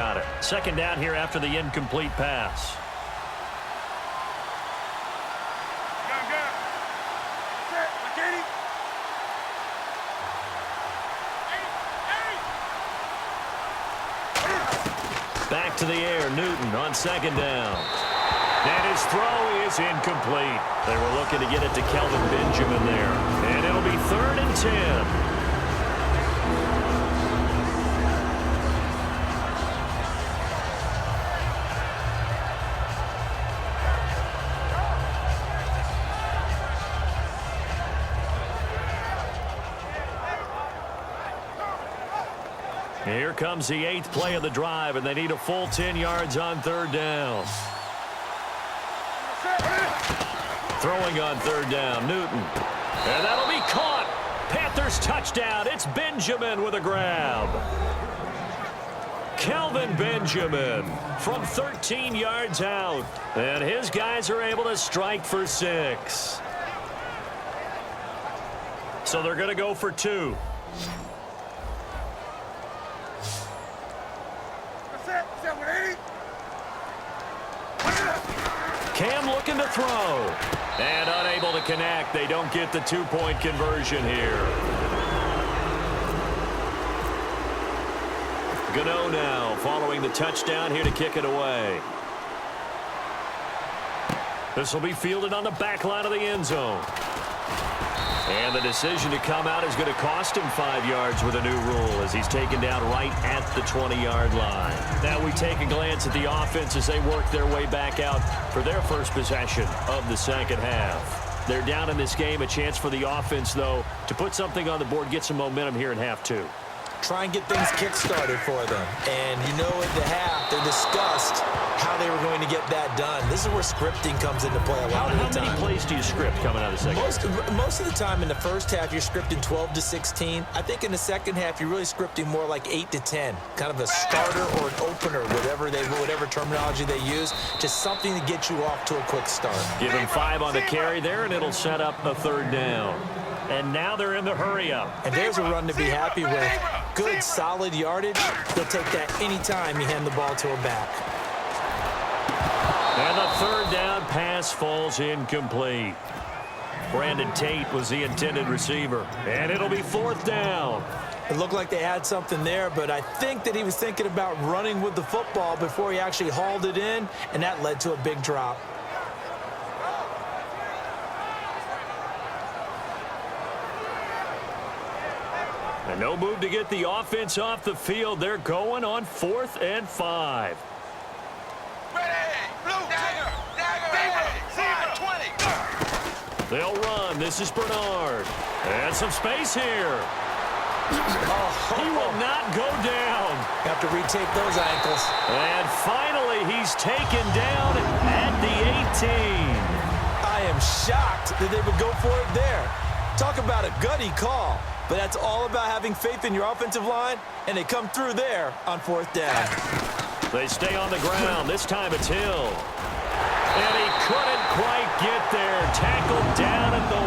got it. Second down here after the incomplete pass. Back to the air, Newton on second down. And his throw is incomplete. They were looking to get it to Kelvin Benjamin there. And it'll be 3rd and 10. Here comes the 8th play of the drive, and they need a full 10 yards on 3rd down. Throwing on 3rd down, Newton. And that'll be caught. Panthers touchdown. It's Benjamin with a grab. Kelvin Benjamin from 13 yards out. And his guys are able to strike for 6. So they're going to go for 2. Cam looking to throw. And unable to connect. They don't get the 2-point conversion here. Gano now following the touchdown here to kick it away. This will be fielded on the back line of the end zone. And the decision to come out is going to cost him 5 yards with a new rule as he's taken down right at the 20-yard line. Now we take a glance at the offense as they work their way back out for their first possession of the second half. They're down in this game. A chance for the offense, though, to put something on the board, get some momentum here in half 2. Try and get things kick-started for them. And you know at the half, they discussed how they were going to get that done. This is where scripting comes into play a lot of the time. How many plays do you script coming out of the second half? Most of the time in the first half, you're scripting 12 to 16. I think in the second half, you're really scripting more like 8 to 10. Kind of a starter or an opener, whatever terminology they use. Just something to get you off to a quick start. Give him 5 on the carry there, and it'll set up a 3rd down. And now they're in the hurry-up. And there's a run to be happy with. Good, solid yardage. They'll take that anytime you hand the ball to a back. And the 3rd down pass falls incomplete. Brandon Tate was the intended receiver. And it'll be 4th down. It looked like they had something there, but I think that he was thinking about running with the football before he actually hauled it in, and that led to a big drop. And no move to get the offense off the field. They're going on 4th and 5. They'll run. This is Bernard. And some space here. He will not go down. Have to retape those ankles. And finally, he's taken down at the 18. I am shocked that they would go for it there. Talk about a gutty call. But that's all about having faith in your offensive line, and they come through there on 4th down. They stay on the ground. This time it's Hill. And he couldn't quite get there. Tackled down at the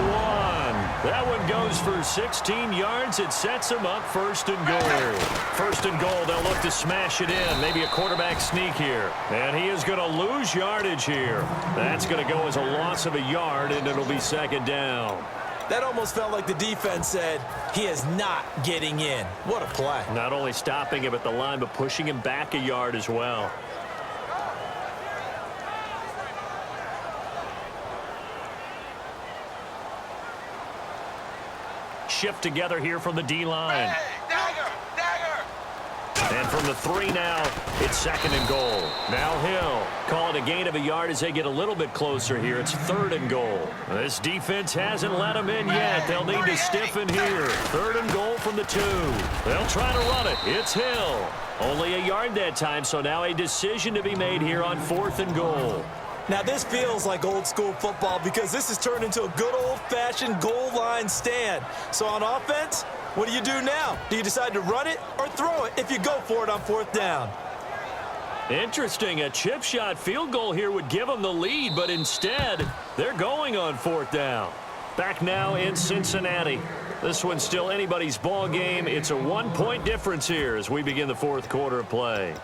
1. That one goes for 16 yards. It sets him up 1st and goal. 1st and goal. They'll look to smash it in. Maybe a quarterback sneak here. And he is going to lose yardage here. That's going to go as a loss of a yard, and it'll be 2nd down. That almost felt like the defense said, he is not getting in. What a play. Not only stopping him at the line, but pushing him back a yard as well. Shift together here from the D-line. And from the 3 now, it's 2nd and goal. Now Hill calling a gain of a yard as they get a little bit closer here. It's 3rd and goal. This defense hasn't let them in yet. They'll need to stiffen here. 3rd and goal from the 2. They'll try to run it. It's Hill. Only a yard that time, so now a decision to be made here on 4th and goal. Now this feels like old school football because this has turned into a good old-fashioned goal line stand. So on offense, what do you do now? Do you decide to run it or throw it if you go for it on 4th down? Interesting. A chip shot field goal here would give them the lead, but instead, they're going on 4th down. Back now in Cincinnati. This one's still anybody's ball game. It's a 1-point difference here as we begin the 4th quarter of play.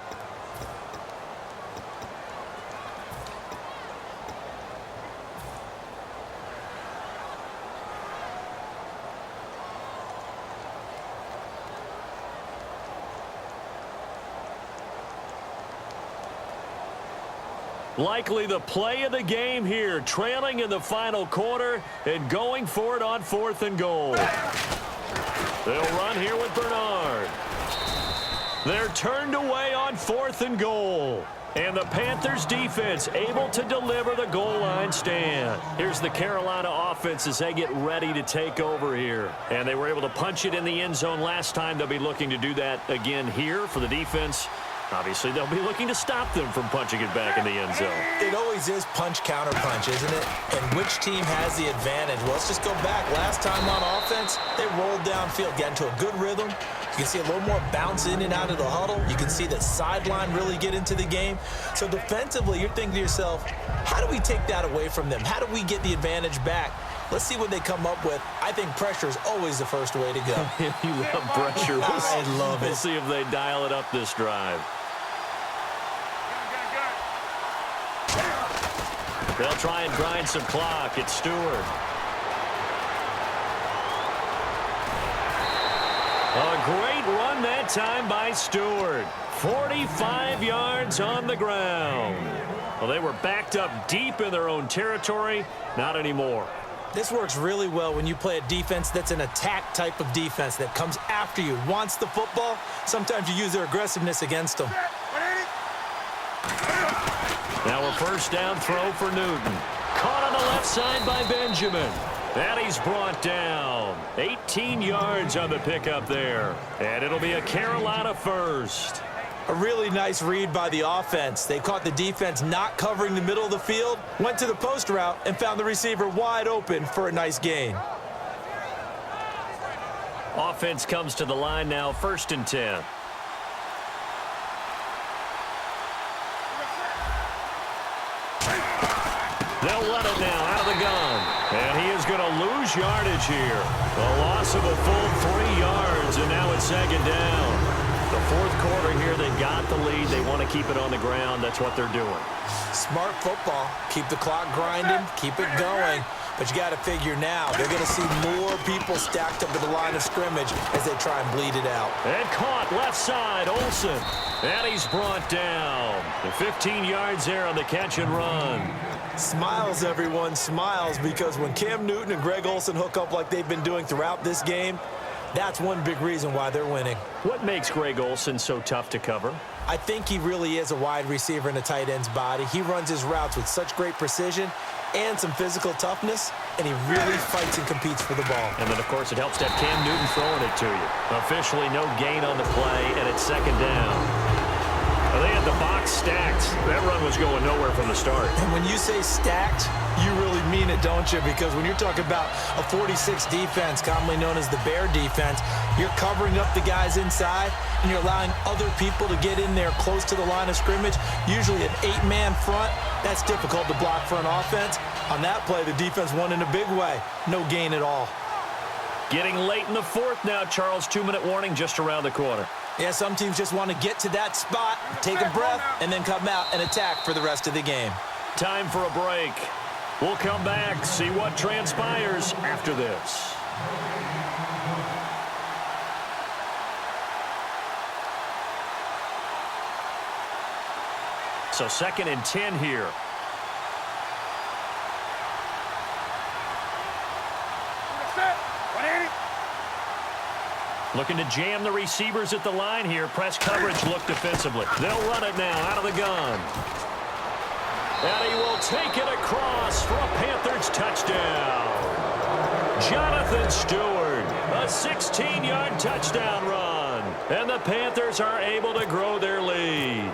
Likely the play of the game here, trailing in the final quarter and going for it on 4th and goal. They'll run here with Bernard. They're turned away on 4th and goal. And the Panthers defense able to deliver the goal line stand. Here's the Carolina offense as they get ready to take over here. And they were able to punch it in the end zone last time. They'll be looking to do that again here for the defense. Obviously, they'll be looking to stop them from punching it back in the end zone. It always is punch, counter punch, isn't it? And which team has the advantage? Well, let's just go back. Last time on offense, they rolled downfield, got into a good rhythm. You can see a little more bounce in and out of the huddle. You can see the sideline really get into the game. So defensively, you're thinking to yourself, how do we take that away from them? How do we get the advantage back? Let's see what they come up with. I think pressure is always the first way to go. You love pressure. I love it. We'll see if they dial it up this drive. They'll try and grind some clock. It's Stewart. A great run that time by Stewart. 45 yards on the ground. Well, they were backed up deep in their own territory. Not anymore. This works really well when you play a defense that's an attack type of defense that comes after you, wants the football. Sometimes you use their aggressiveness against them. Now a first down throw for Newton. Caught on the left side by Benjamin. And he's brought down. 18 yards on the pickup there. And it'll be a Carolina first. A really nice read by the offense. They caught the defense not covering the middle of the field, went to the post route, and found the receiver wide open for a nice gain. Offense comes to the line now, 1st and 10. They'll run it now out of the gun. And he is going to lose yardage here. A loss of a full 3 yards, and now it's 2nd down. The 4th quarter here, they've got the lead. They want to keep it on the ground. That's what they're doing. Smart football. Keep the clock grinding. Keep it going. But you got to figure now, they're going to see more people stacked up at the line of scrimmage as they try and bleed it out. And caught left side, Olsen. And he's brought down. And 15 yards there on the catch and run. Smiles, everyone, smiles, because when Cam Newton and Greg Olsen hook up like they've been doing throughout this game, that's one big reason why they're winning. What makes Greg Olsen so tough to cover? I think he really is a wide receiver in a tight end's body. He runs his routes with such great precision and some physical toughness, and he really fights and competes for the ball. And then, of course, it helps to have Cam Newton throwing it to you. Officially no gain on the play, and it's 2nd down. Well, they had the box stacked. That run was going nowhere from the start. And when you say stacked, you really mean it, don't you? Because when you're talking about a 46 defense, commonly known as the Bear defense, you're covering up the guys inside, and you're allowing other people to get in there close to the line of scrimmage, usually an 8-man front. That's difficult to block for an offense. On that play, the defense won in a big way. No gain at all. Getting late in the 4th now, Charles. 2-minute warning just around the corner. Yeah, some teams just want to get to that spot, take a breath, and then come out and attack for the rest of the game. Time for a break. We'll come back, see what transpires after this. So 2nd and 10 here. Looking to jam the receivers at the line here. Press coverage look defensively. They'll run it now out of the gun. And he will take it across for a Panthers touchdown. Jonathan Stewart, a 16-yard touchdown run. And the Panthers are able to grow their lead.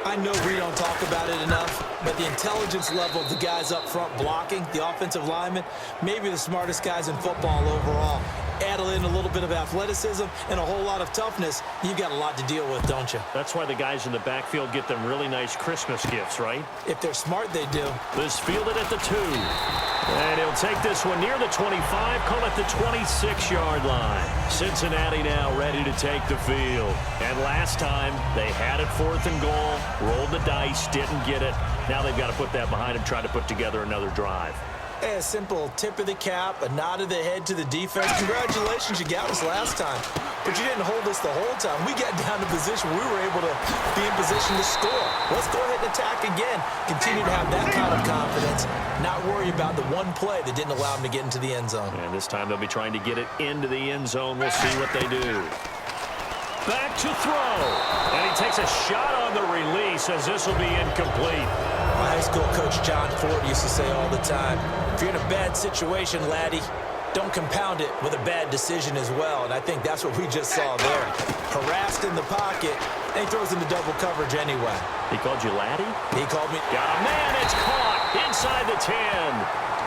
I know we don't talk about it enough, but the intelligence level of the guys up front blocking, the offensive linemen, maybe the smartest guys in football overall. Add in a little bit of athleticism and a whole lot of toughness, you've got a lot to deal with, don't you? That's why the guys in the backfield get them really nice Christmas gifts, right? If they're smart, they do. This fielded at the 2. And he'll take this one near the 25, call it the 26-yard line. Cincinnati now ready to take the field. And last time, they had it 4th and goal, rolled the dice, didn't get it. Now they've got to put that behind them, try to put together another drive. Hey, a simple tip of the cap, a nod of the head to the defense. Congratulations, you got us last time. But you didn't hold us the whole time. We got down to position where we were able to be in position to score. Let's go ahead and attack again. Continue to have that kind of confidence. Not worry about the one play that didn't allow them to get into the end zone. And this time they'll be trying to get it into the end zone. We'll see what they do. Back to throw. And he takes a shot on the release as this will be incomplete. My high school coach John Ford used to say all the time, if you're in a bad situation, laddie, don't compound it with a bad decision as well. And I think that's what we just saw there. Harassed in the pocket, and he throws into double coverage anyway. He called you laddie? He called me. Got a man, it's caught inside the 10.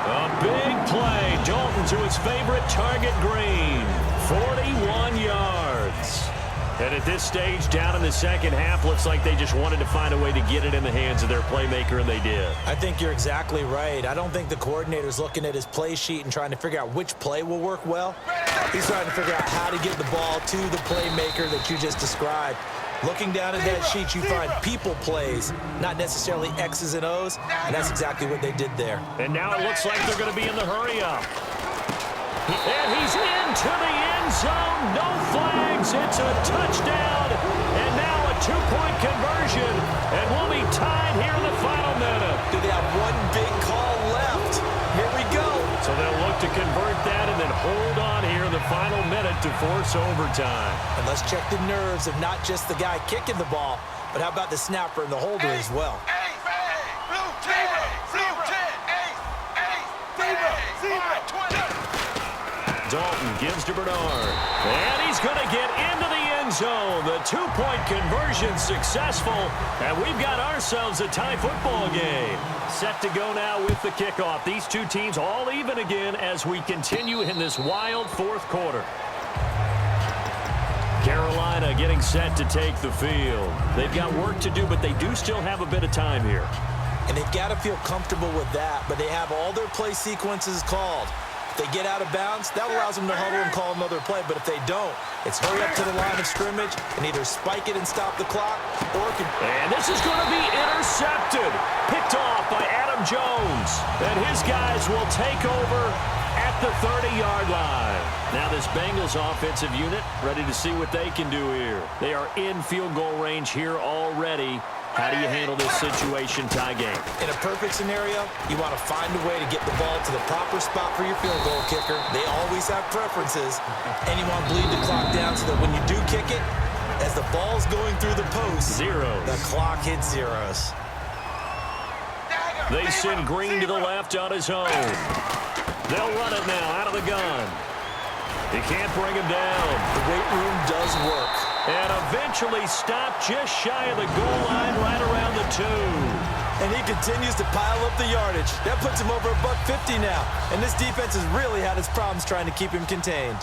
A big play. Dalton to his favorite target, Green. 41 yards. And at this stage, down in the second half, looks like they just wanted to find a way to get it in the hands of their playmaker, and they did. I think you're exactly right. I don't think the coordinator's looking at his play sheet and trying to figure out which play will work well. He's trying to figure out how to get the ball to the playmaker that you just described. Looking down at that sheet, you find people plays, not necessarily X's and O's, and that's exactly what they did there. And now it looks like they're going to be in the hurry-up. And he's into the end zone. No flags. It's a touchdown. And now a two-point conversion. And we'll be tied here in the final minute. Do they have one big call left? Here we go. So they'll look to convert that and then hold on here in the final minute to force overtime. And let's check the nerves of not just the guy kicking the ball, but how about the snapper and the holder as well. Dalton gives to Bernard. And he's going to get into the end zone. The two-point conversion successful. And we've got ourselves a tie football game. Set to go now with the kickoff. These two teams all even again as we continue in this wild fourth quarter. Carolina getting set to take the field. They've got work to do, but they do still have a bit of time here. And they've got to feel comfortable with that, but they have all their play sequences called. If they get out of bounds, that allows them to huddle and call another play. But if they don't, it's hurry up to the line of scrimmage and either spike it and stop the clock, or it can... And this is going to be intercepted. Picked off by Adam Jones. And his guys will take over at the 30-yard line. Now this Bengals offensive unit ready to see what they can do here. They are in field goal range here already. How do you handle this situation, tie game? In a perfect scenario, you want to find a way to get the ball to the proper spot for your field goal kicker. They always have preferences. And you want to bleed the clock down so that when you do kick it, as the ball's going through the post, zeros. The clock hits zeros. They send Green to the left on his own. They'll run it now out of the gun. He can't bring him down. The weight room does work. And eventually stopped just shy of the goal line right around the 2. And he continues to pile up the yardage. That puts him over $150 now. And this defense has really had its problems trying to keep him contained.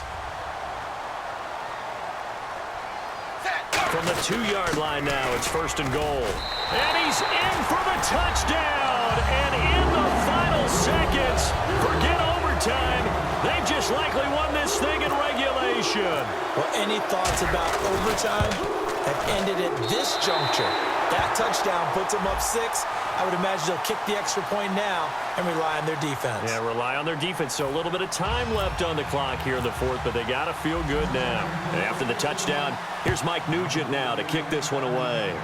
From the 2-yard line now, it's first and goal. And he's in for the touchdown. And in the final seconds, forget overtime. They've just likely won this thing in regulation. Well, any thoughts about overtime have ended at this juncture. That touchdown puts them up 6. I would imagine they'll kick the extra point now and rely on their defense. Yeah, rely on their defense. So a little bit of time left on the clock here in the fourth, but they got to feel good now. And after the touchdown, here's Mike Nugent now to kick this one away.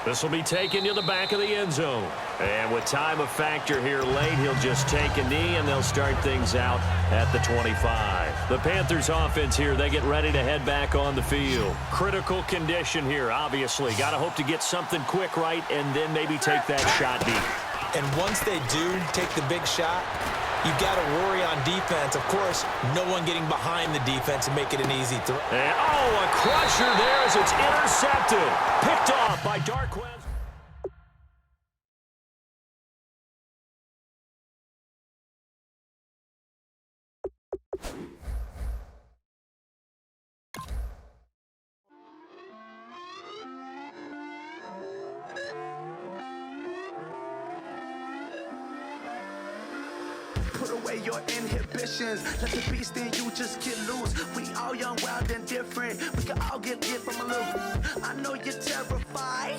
This will be taken to the back of the end zone. And with time a factor here late, he'll just take a knee, and they'll start things out at the 25. The Panthers offense here, they get ready to head back on the field. Critical condition here, obviously. Got to hope to get something quick right and then maybe take that shot deep. And once they do take the big shot, you've got to worry on defense. Of course, no one getting behind the defense and make it an easy throw. And, oh, a crusher there as it's intercepted. Picked off by Darquez. Put away your inhibitions. Let the beast in you just get loose. We all young, wild, and different. We can all get lit from a little. I know you're terrified.